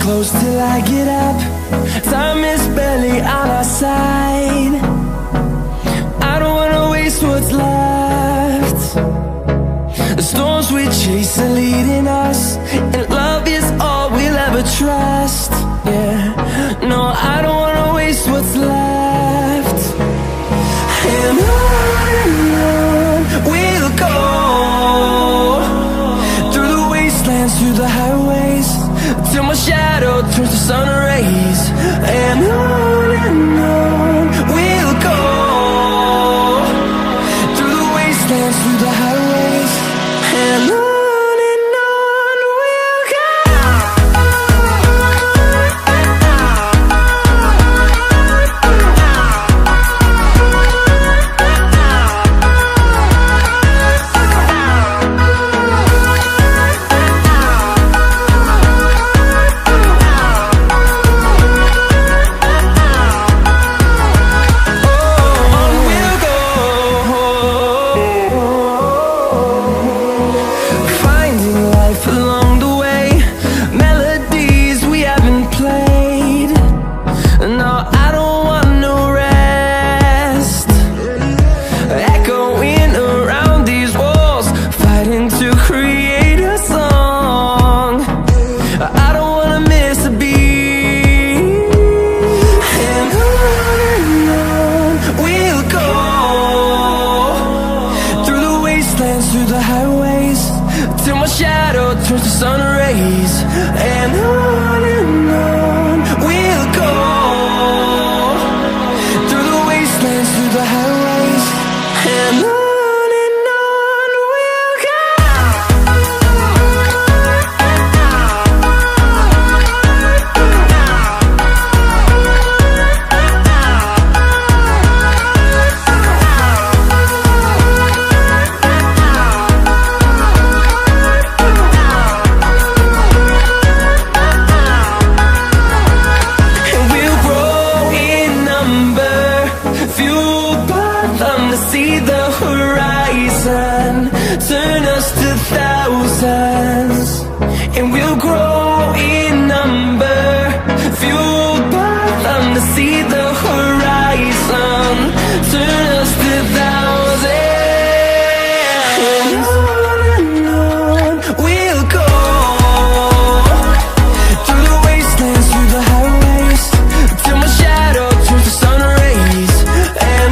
close till I get up. Time is barely on our side. I don't wanna waste what's left. The storms we chase are leading us, and love is all we'll ever trust. Yeah, no, I don't wanna waste what's left. And on we'll go, through the wastelands, through the highways, till my shadow turns to sun rays. And on we'll go, through the wastelands, through the highways, and on we'll go. Through the highways, till my shadow turns to sun rays. And on we'll go, through the wastelands, through the highways, and on we'll go. See the horizon, turn us to thousands, and we'll grow in number, fueled by them to see the horizon, turn us to thousands. And on we'll go, through the wastelands, through the highways, till my shadow turns to sun rays. And